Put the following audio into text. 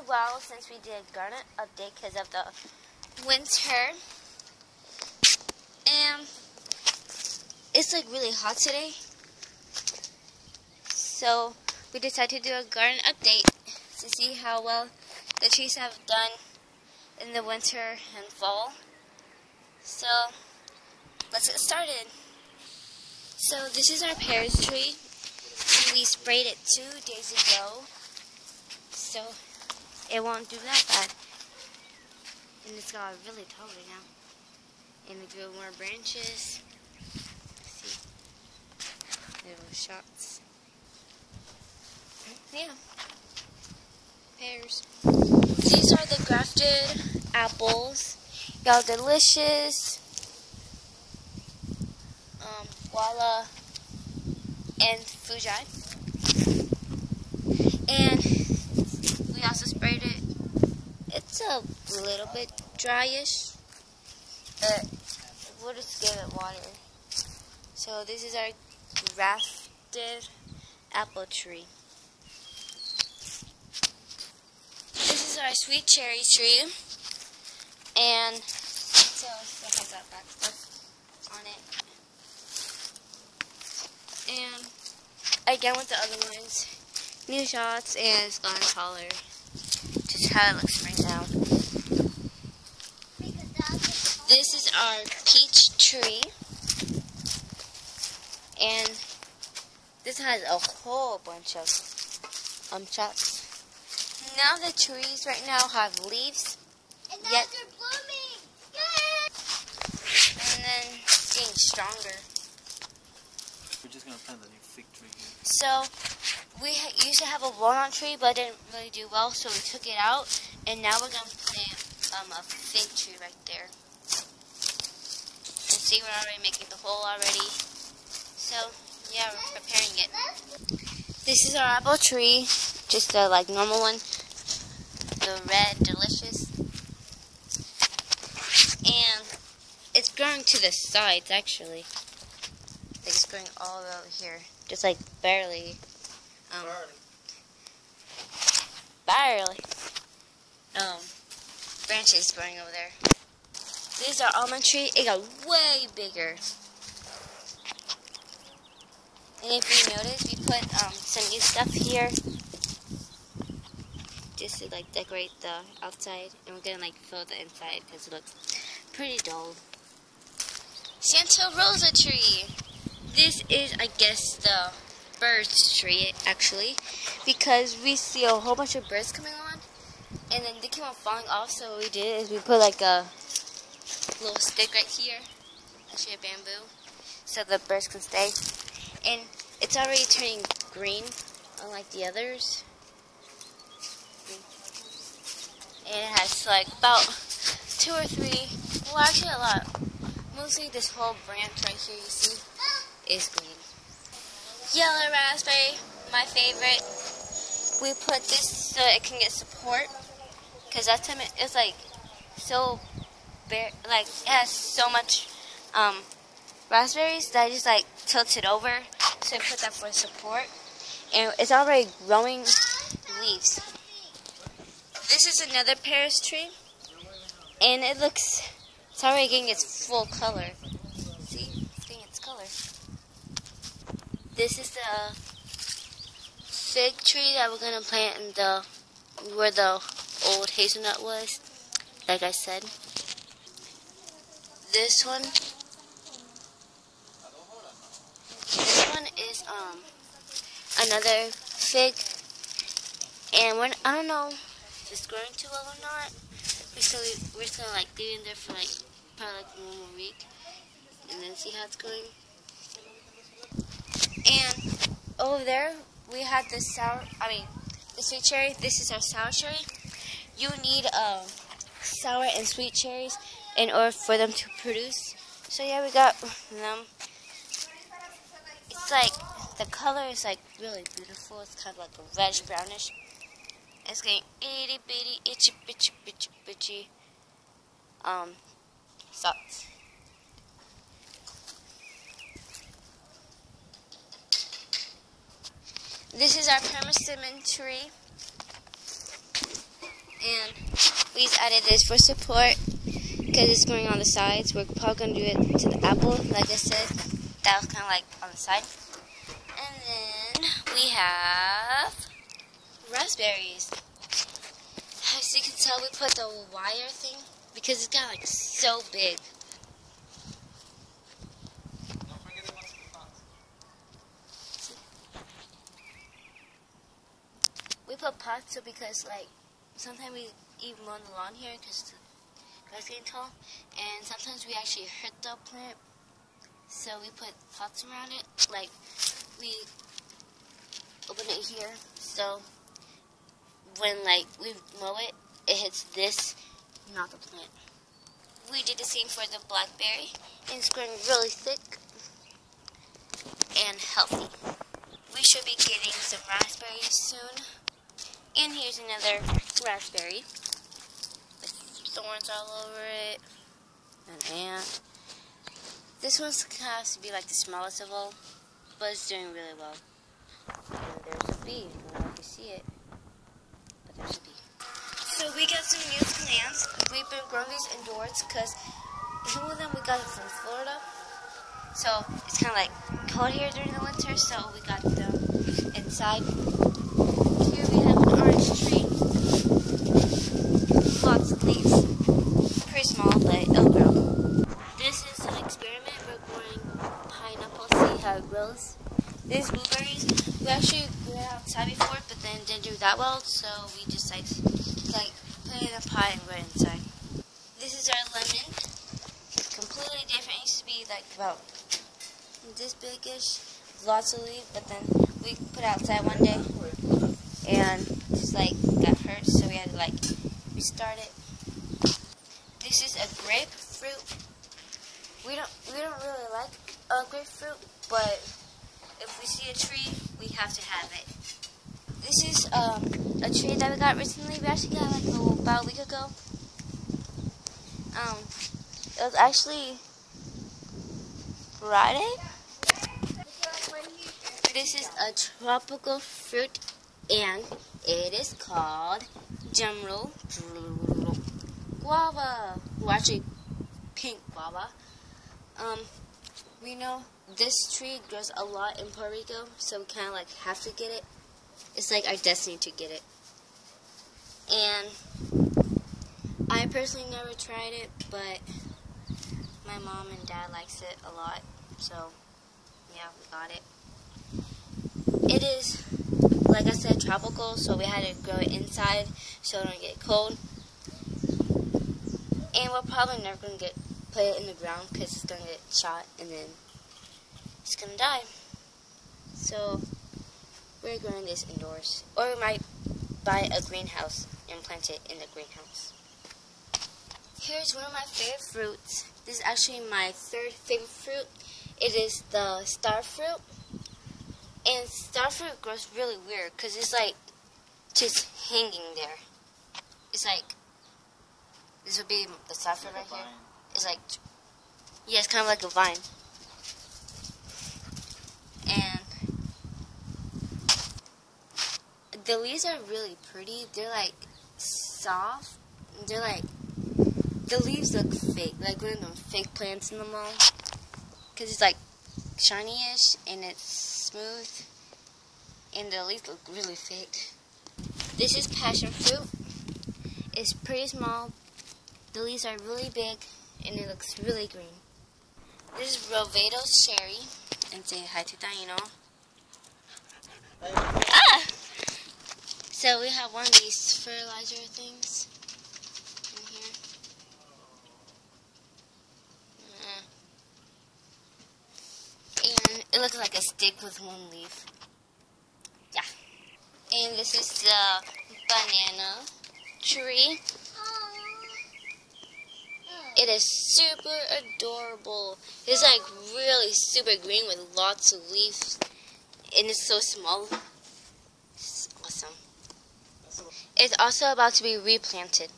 a while since we did a garden update because of the winter. And it's like really hot today. So we decided to do a garden update to see how well the trees have done in the winter and fall. So let's get started. So this is our pears tree. We sprayed it 2 days ago, so it won't do that bad. And it's got really tall right now. And it grew more branches. See, little shots. Yeah, pears. These are the grafted apples. Y'all delicious. Walla and Fuji. And we also sprayed it. It's a little bit dryish, but we'll just give it water. So this is our grafted apple tree. This is our sweet cherry tree, and so it has that black stuff on it. And again with the other ones, new shots, and it's gotten taller. Just how it looks right now. This is our peach tree, and this has a whole bunch of shots. Now the trees right now have leaves. And now they're blooming. Yay! And then it's getting stronger. We're just going to plant a new fig tree here. So, we used to have a walnut tree, but it didn't really do well, so we took it out. And now we're going to plant a fig tree right there. And see, we're already making the hole already. So, yeah, we're preparing it. This is our apple tree, just the normal one. The red, delicious. And it's growing to the sides, actually. It's going all the way over here, just barely. Barely. Branches growing over there. This is our almond tree. It got way bigger. And if you notice, we put some new stuff here, just to decorate the outside, and we're gonna fill the inside because it looks pretty dull. Santa Rosa tree. This is, I guess, the bird's tree, actually, because we see a whole bunch of birds coming on, and then they keep on falling off, so what we did is we put a little stick right here, actually a bamboo, so the birds can stay. And it's already turning green, unlike the others. And it has about 2 or 3, well actually a lot. Mostly this whole branch right here, you see, is green. Yellow raspberry, my favorite. We put this so it can get support, because that time it's so bare, it has so much raspberries that I just tilt it over, so I put that for support. And it's already growing leaves. This is another pears tree, and it's already getting its full color. See, it's getting its color. This is the fig tree that we're gonna plant in where the old hazelnut was, like I said. This one is another fig, and I don't know if it's growing too well or not. We're just gonna leave it in there for probably 1 more week, and then see how it's going. And over there we had the sweet cherry. This is our sour cherry. You need sour and sweet cherries in order for them to produce. So yeah, we got them. It's the color is really beautiful. It's kind of a reddish brownish. It's getting itty bitty, itchy bitchy bitchy bitchy spots. This is our persimmon tree. And we just added this for support because it's going on the sides. We're probably going to do it to the apple, like I said. That was kind of like on the side. And then we have raspberries. As you can tell, we put the wire thing because it's got like so big. We put pots so because like sometimes we even mow the lawn here because the grass is getting tall, and sometimes we actually hurt the plant. So we put pots around it, like we open it here, so when like we mow it, it hits this, not the plant. We did the same for the blackberry, and it's growing really thick and healthy. We should be getting some raspberries soon. And here's another raspberry with thorns all over it. An ant. This one has to be like the smallest of all, but it's doing really well. And there's a bee. I don't know if you see it, but there's a bee. So we got some new plants. We've been growing these indoors because some of them we got from Florida. So it's kind of like cold here during the winter, so we got them inside. Here we have an orange tree. Lots of leaves. Pretty small, but it'll grow. This is an experiment. We're growing pineapple, see how it grows. These blueberries, we actually grew it outside before, but then didn't do that well, so we just like put it in a pot and grow it inside. This is our lemon. It's completely different. It used to be like about this big-ish, lots of leaves, but then we put it outside one day and just like got hurt, so we had to like restart it. This is a grapefruit. We don't really like grapefruit, but if we see a tree, we have to have it. This is a tree that we got recently. We actually got like about a week ago. It was actually Friday. This is a tropical fruit, and it is called Jungle Guava. Well, actually, pink guava. We know this tree grows a lot in Puerto Rico, so we kind of like have to get it. It's like our destiny to get it. And I personally never tried it, but my mom and dad likes it a lot, so yeah, we got it. It is, like I said, tropical, so we had to grow it inside so it don't get cold. And we're probably never going to put it in the ground because it's going to get shot and then it's going to die. So we're growing this indoors. Or we might buy a greenhouse and plant it in the greenhouse. Here's one of my favorite fruits. This is actually my third favorite fruit. It is the star fruit. And star fruit grows really weird because it's like just hanging there. It's like, this would be the star fruit right here. It's like, yeah, it's kind of like a vine. And the leaves are really pretty. They're like soft. They're like, the leaves look fake, like one of them fake plants in the mall. Because it's like shiny-ish and it's smooth. And the leaves look really fake. This is passion fruit. It's pretty small. The leaves are really big and it looks really green. This is Rovatos cherry. And say hi to Dino. Ah! So we have one of these fertilizer things in here. And it looks like a stick with one leaf. Yeah. And this is the banana tree. It is super adorable. It's like really super green with lots of leaves. And it's so small. It's awesome. It's also about to be replanted.